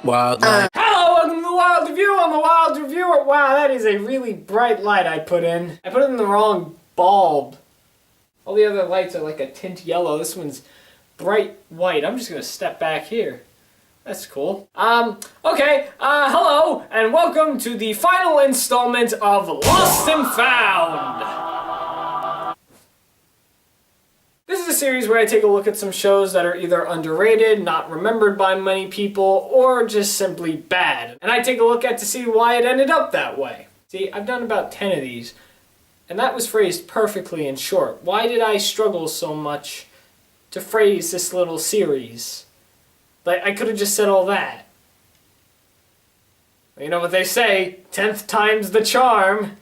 Wild light. Hello, welcome to the Wild Review. I'm the Wild Reviewer. Wow, that is a really bright light I put in. I put it in the wrong bulb. All the other lights are like a tint yellow. This one's bright white. I'm just gonna step back here. That's cool. Okay, hello, and welcome to the final installment of Lost and Found. This is a series where I take a look at some shows that are either underrated, not remembered by many people, or just simply bad. And I take a look at to see why it ended up that way. See, I've done about 10 of these, and that was phrased perfectly in short. Why did I struggle so much to phrase this little series? Like, I could have just said all that. You know what they say, 10th time's the charm.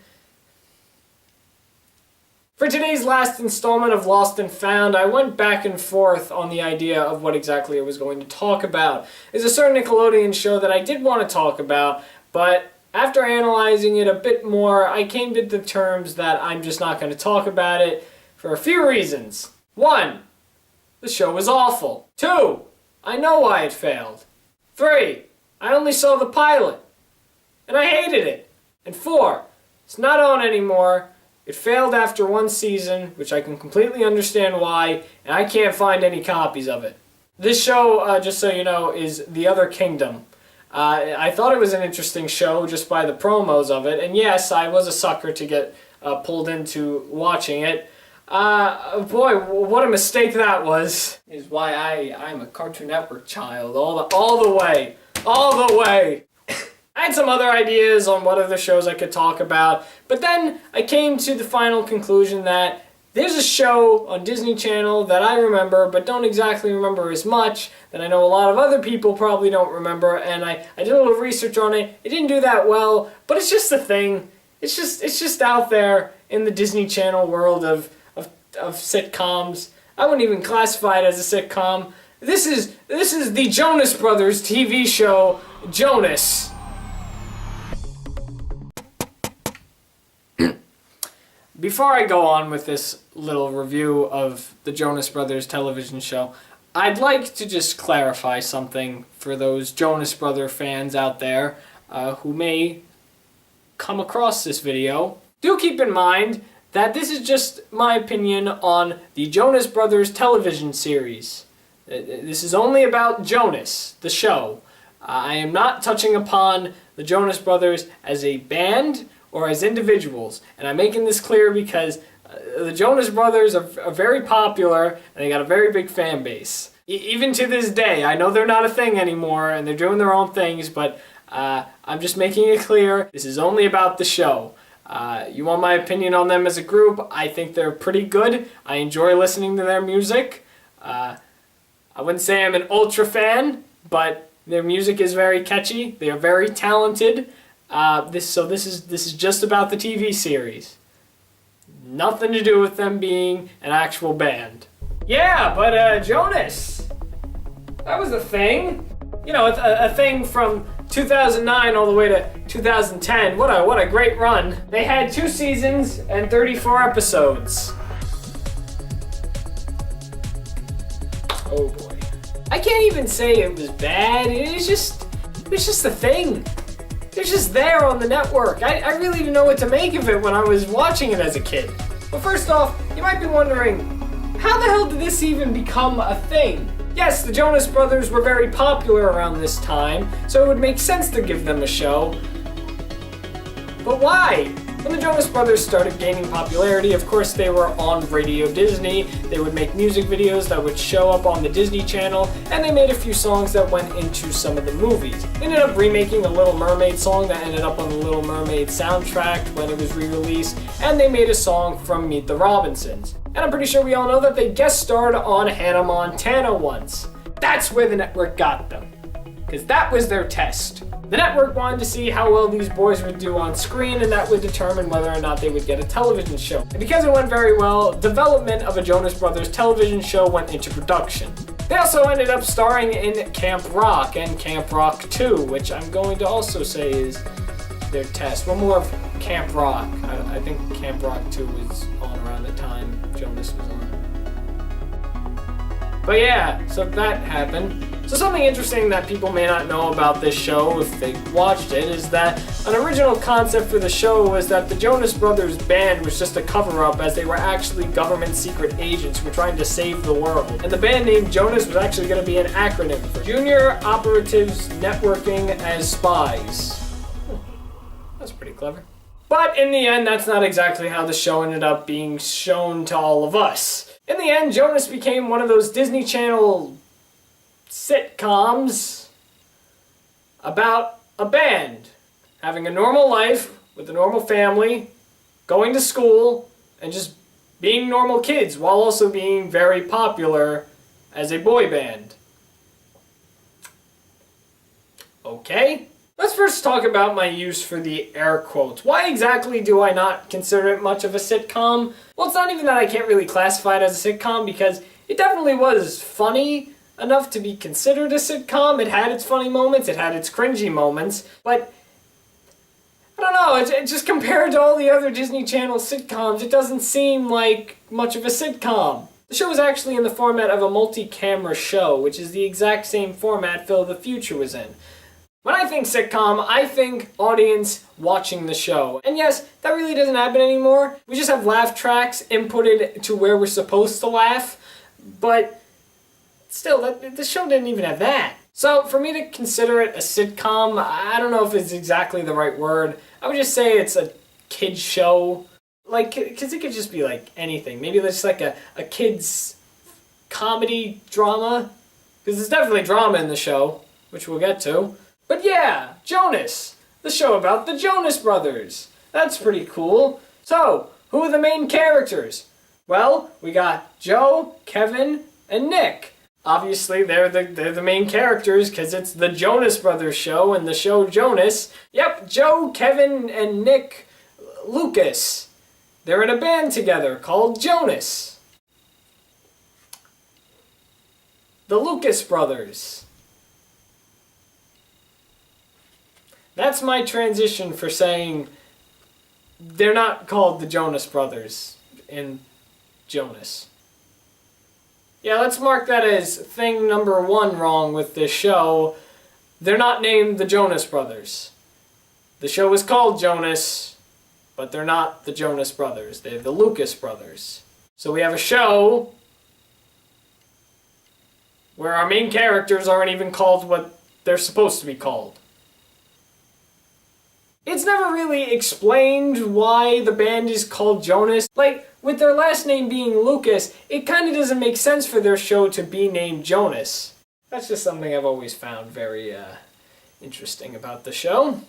For today's last installment of Lost and Found, I went back and forth on the idea of what exactly I was going to talk about. There's a certain Nickelodeon show that I did want to talk about, but after analyzing it a bit more, I came to the terms that I'm just not going to talk about it for a few reasons. 1. The show was awful. 2. I know why it failed. 3. I only saw the pilot, and I hated it. And 4. It's not on anymore. It failed after one season, which I can completely understand why, and I can't find any copies of it. This show, just so you know, is The Other Kingdom. I thought it was an interesting show just by the promos of it, and yes, I was a sucker to get pulled into watching it. Boy, what a mistake that was. Is why I'm a Cartoon Network child, all the way. I had some other ideas on what other shows I could talk about, but then I came to the final conclusion that there's a show on Disney Channel that I remember, but don't exactly remember as much, that I know a lot of other people probably don't remember, and I did a little research on it. It didn't do that well, but it's just a thing. It's just out there in the Disney Channel world of sitcoms. I wouldn't even classify it as a sitcom. This is the Jonas Brothers TV show, Jonas. Before I go on with this little review of the Jonas Brothers television show, I'd like to just clarify something for those Jonas Brother fans out there who may come across this video. Do keep in mind that this is just my opinion on the Jonas Brothers television series. This is only about Jonas, the show. I am not touching upon the Jonas Brothers as a band or as individuals. And I'm making this clear because the Jonas Brothers are very popular and they got a very big fan base. Even to this day, I know they're not a thing anymore and they're doing their own things, but I'm just making it clear this is only about the show. You want my opinion on them as a group? I think they're pretty good. I enjoy listening to their music. I wouldn't say I'm an ultra fan, but their music is very catchy. They are very talented. This is just about the TV series. Nothing to do with them being an actual band. Yeah, but Jonas, that was a thing. You know, a thing from 2009 all the way to 2010. What a great run. They had 2 seasons and 34 episodes. Oh boy. I can't even say it was bad. It was just a thing. They're just there on the network. I really didn't know what to make of it when I was watching it as a kid. But first off, you might be wondering, how the hell did this even become a thing? Yes, the Jonas Brothers were very popular around this time, so it would make sense to give them a show. But why? When the Jonas Brothers started gaining popularity, of course they were on Radio Disney. They would make music videos that would show up on the Disney Channel, and they made a few songs that went into some of the movies. They ended up remaking a Little Mermaid song that ended up on the Little Mermaid soundtrack when it was re-released, and they made a song from Meet the Robinsons. And I'm pretty sure we all know that they guest starred on Hannah Montana once. That's where the network got them, because that was their test. The network wanted to see how well these boys would do on screen, and that would determine whether or not they would get a television show. And because it went very well, development of a Jonas Brothers television show went into production. They also ended up starring in Camp Rock and Camp Rock 2, which I'm going to also say is their test. One more of Camp Rock. I think Camp Rock 2 was on around the time Jonas was on. But yeah, so that happened. So something interesting that people may not know about this show if they watched it is that an original concept for the show was that the Jonas Brothers band was just a cover-up, as they were actually government secret agents who were trying to save the world. And the band name Jonas was actually going to be an acronym for Junior Operatives Networking as Spies. That's pretty clever. But in the end, that's not exactly how the show ended up being shown to all of us. In the end, Jonas became one of those Disney Channel sitcoms about a band having a normal life with a normal family, going to school, and just being normal kids while also being very popular as a boy band. Okay? Let's first talk about my use for the air quotes. Why exactly do I not consider it much of a sitcom? Well, it's not even that I can't really classify it as a sitcom, because it definitely was funny enough to be considered a sitcom. It had its funny moments, it had its cringy moments, but I don't know, it just compared to all the other Disney Channel sitcoms, it doesn't seem like much of a sitcom. The show was actually in the format of a multi-camera show, which is the exact same format Phil of the Future was in. When I think sitcom, I think audience watching the show. And yes, that really doesn't happen anymore. We just have laugh tracks inputted to where we're supposed to laugh, but still, the show didn't even have that. So for me to consider it a sitcom, I don't know if it's exactly the right word. I would just say it's a kid's show. Like, because it could just be like anything. Maybe it's like a kid's comedy drama. Because there's definitely drama in the show, which we'll get to. But yeah, Jonas, the show about the Jonas Brothers. That's pretty cool. So, who are the main characters? Well, we got Joe, Kevin, and Nick. Obviously, they're the main characters because it's the Jonas Brothers show and the show Jonas. Yep, Joe, Kevin, and Nick Lucas. They're in a band together called Jonas. The Lucas Brothers. That's my transition for saying they're not called the Jonas Brothers in Jonas. Yeah, let's mark that as thing number 1 wrong with this show. They're not named the Jonas Brothers. The show is called Jonas, but they're not the Jonas Brothers. They're the Lucas Brothers. So we have a show where our main characters aren't even called what they're supposed to be called. It's never really explained why the band is called Jonas. Like, with their last name being Lucas, it kind of doesn't make sense for their show to be named Jonas. That's just something I've always found very interesting about the show.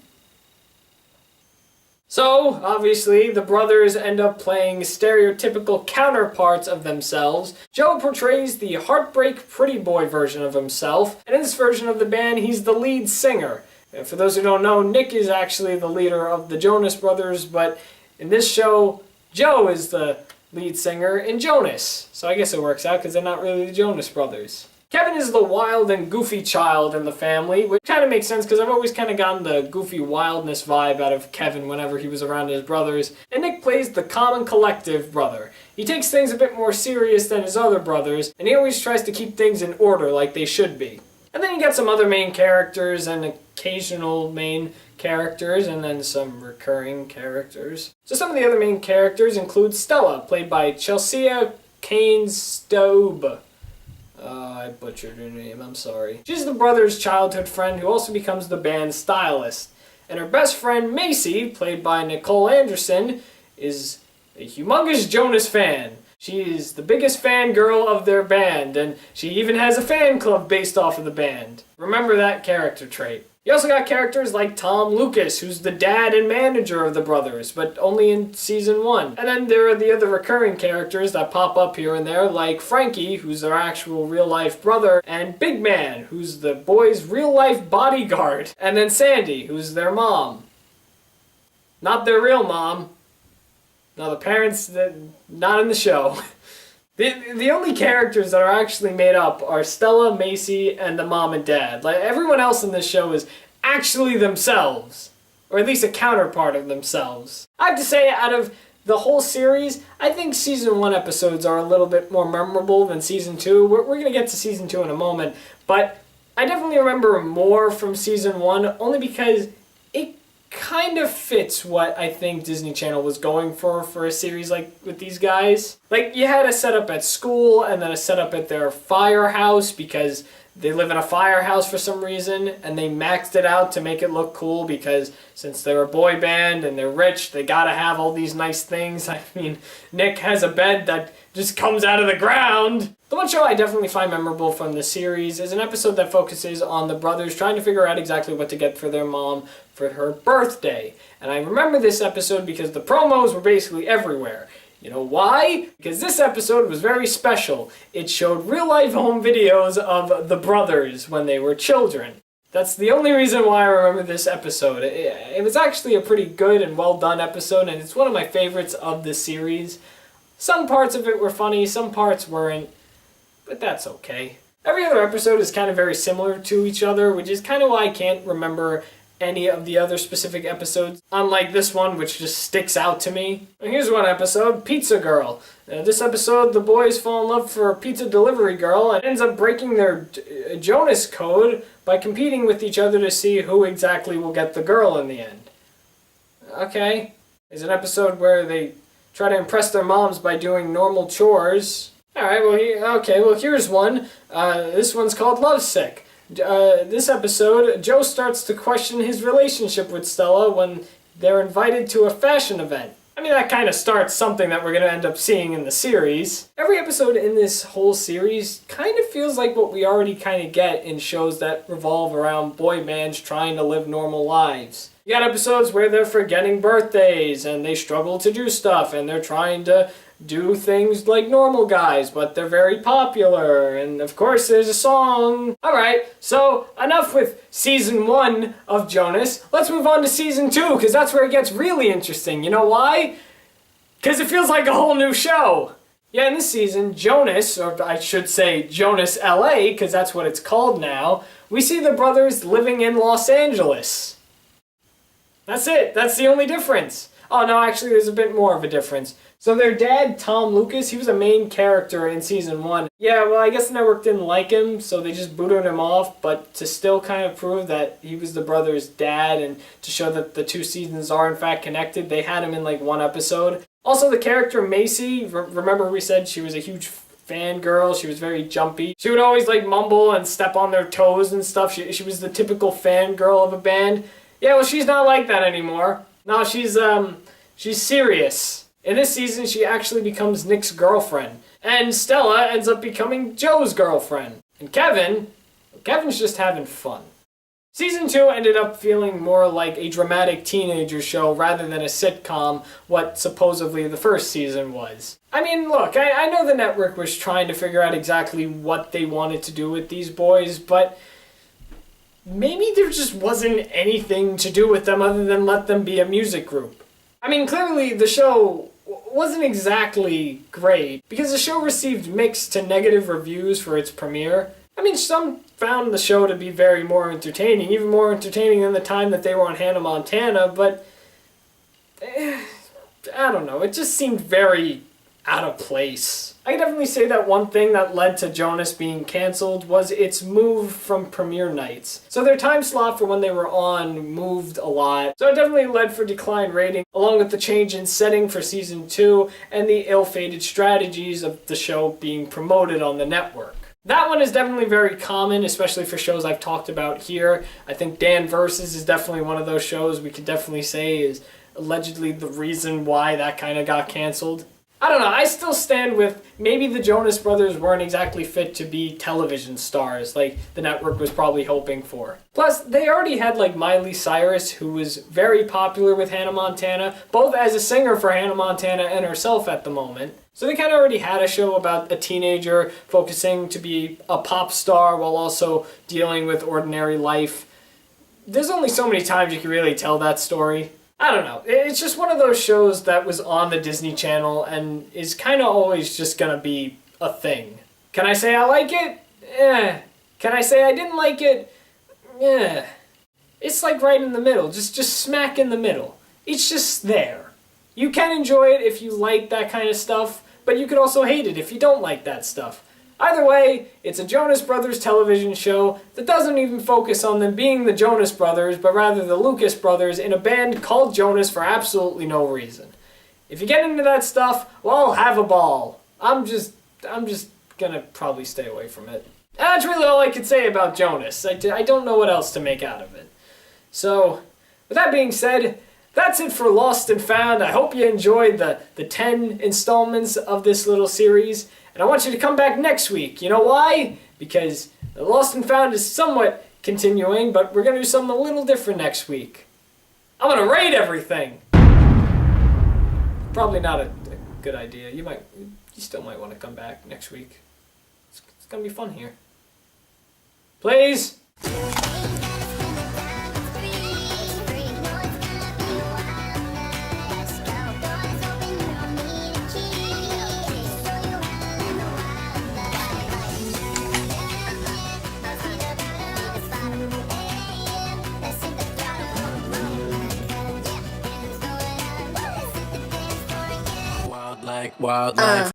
So, obviously, the brothers end up playing stereotypical counterparts of themselves. Joe portrays the heartbreak pretty boy version of himself, and in this version of the band, he's the lead singer. For those who don't know, Nick is actually the leader of the Jonas Brothers, but in this show, Joe is the lead singer in Jonas. So I guess it works out because they're not really the Jonas Brothers. Kevin is the wild and goofy child in the family, which kind of makes sense because I've always kind of gotten the goofy wildness vibe out of Kevin whenever he was around his brothers. And Nick plays the calm and collective brother. He takes things a bit more serious than his other brothers, and he always tries to keep things in order like they should be. And then you get some other main characters and occasional main characters and then some recurring characters. So some of the other main characters include Stella, played by Chelsea Kane-Stobe. I butchered her name, I'm sorry. She's the brother's childhood friend who also becomes the band's stylist. And her best friend Macy, played by Nicole Anderson, is a humongous Jonas fan. She is the biggest fangirl of their band, and she even has a fan club based off of the band. Remember that character trait. You also got characters like Tom Lucas, who's the dad and manager of the brothers, but only in season 1. And then there are the other recurring characters that pop up here and there, like Frankie, who's their actual real-life brother, and Big Man, who's the boys' real-life bodyguard, and then Sandy, who's their mom. Not their real mom. No, the parents, not in the show. The only characters that are actually made up are Stella, Macy, and the mom and dad. Like, everyone else in this show is actually themselves. Or at least a counterpart of themselves. I have to say, out of the whole series, I think season 1 episodes are a little bit more memorable than season 2. We're going to get to season 2 in a moment. But I definitely remember more from season 1, only because it kind of fits what I think Disney Channel was going for a series like with these guys. Like, you had a setup at school and then a setup at their firehouse because they live in a firehouse for some reason, and they maxed it out to make it look cool because since they're a boy band and they're rich, they gotta have all these nice things. I mean, Nick has a bed that just comes out of the ground. The one show I definitely find memorable from the series is an episode that focuses on the brothers trying to figure out exactly what to get for their mom for her birthday. And I remember this episode because the promos were basically everywhere. You know why? Because this episode was very special. It showed real-life home videos of the brothers when they were children. That's the only reason why I remember this episode. It was actually a pretty good and well-done episode, and it's one of my favorites of the series. Some parts of it were funny, some parts weren't, but that's okay. Every other episode is kind of very similar to each other, which is kind of why I can't remember any of the other specific episodes, unlike this one, which just sticks out to me. And here's one episode, Pizza Girl. This episode, the boys fall in love for a pizza delivery girl and ends up breaking their Jonas code by competing with each other to see who exactly will get the girl in the end. Okay. There's an episode where they try to impress their moms by doing normal chores. Alright, well, here's one. This one's called Lovesick. This episode, Joe starts to question his relationship with Stella when they're invited to a fashion event. I mean, that kind of starts something that we're going to end up seeing in the series. Every episode in this whole series kind of feels like what we already kind of get in shows that revolve around boy bands trying to live normal lives. You got episodes where they're forgetting birthdays and they struggle to do stuff and they're trying to do things like normal guys, but they're very popular, and of course there's a song. Alright, so enough with season 1 of Jonas. Let's move on to season 2, because that's where it gets really interesting. You know why? Because it feels like a whole new show. Yeah, in this season, Jonas, or I should say Jonas LA, because that's what it's called now, we see the brothers living in Los Angeles. That's it. That's the only difference. Oh no, actually there's a bit more of a difference. So their dad, Tom Lucas, he was a main character in season 1. Yeah, well, I guess the network didn't like him, so they just booted him off, but to still kind of prove that he was the brother's dad and to show that the 2 seasons are in fact connected, they had him in like 1 episode. Also, the character Macy, remember we said she was a huge fangirl, she was very jumpy. She would always like mumble and step on their toes and stuff. She was the typical fangirl of a band. Yeah, well, she's not like that anymore. No, she's serious. In this season, she actually becomes Nick's girlfriend. And Stella ends up becoming Joe's girlfriend. And Kevin's just having fun. Season 2 ended up feeling more like a dramatic teenager show rather than a sitcom, what supposedly the first season was. I mean, look, I know the network was trying to figure out exactly what they wanted to do with these boys, but maybe there just wasn't anything to do with them other than let them be a music group. I mean, clearly the show wasn't exactly great, because the show received mixed to negative reviews for its premiere. I mean, some found the show to be very more entertaining, even more entertaining than the time that they were on Hannah Montana, but I don't know, it just seemed very out of place. I can definitely say that one thing that led to Jonas being cancelled was its move from premiere nights. So their time slot for when they were on moved a lot. So it definitely led for declined rating, along with the change in setting for season 2 and the ill-fated strategies of the show being promoted on the network. That one is definitely very common, especially for shows I've talked about here. I think Dan Versus is definitely one of those shows we could definitely say is allegedly the reason why that kind of got canceled. I don't know, I still stand with maybe the Jonas Brothers weren't exactly fit to be television stars like the network was probably hoping for. Plus, they already had like Miley Cyrus, who was very popular with Hannah Montana, both as a singer for Hannah Montana and herself at the moment. So they kind of already had a show about a teenager focusing to be a pop star while also dealing with ordinary life. There's only so many times you can really tell that story. I don't know. It's just one of those shows that was on the Disney Channel and is kind of always just gonna be a thing. Can I say I like it? Eh. Can I say I didn't like it? Eh. It's like right in the middle, just smack in the middle. It's just there. You can enjoy it if you like that kind of stuff, but you could also hate it if you don't like that stuff. Either way, it's a Jonas Brothers television show that doesn't even focus on them being the Jonas Brothers, but rather the Lucas Brothers in a band called Jonas for absolutely no reason. If you get into that stuff, well, have a ball. I'm just gonna probably stay away from it. And that's really all I could say about Jonas. I don't know what else to make out of it. So, with that being said, that's it for Lost and Found. I hope you enjoyed the 10 installments of this little series. And I want you to come back next week. You know why? Because the Lost and Found is somewhat continuing, but we're going to do something a little different next week. I'm going to raid everything! Probably not a good idea. You still might want to come back next week. It's going to be fun here. Please? Wildlife.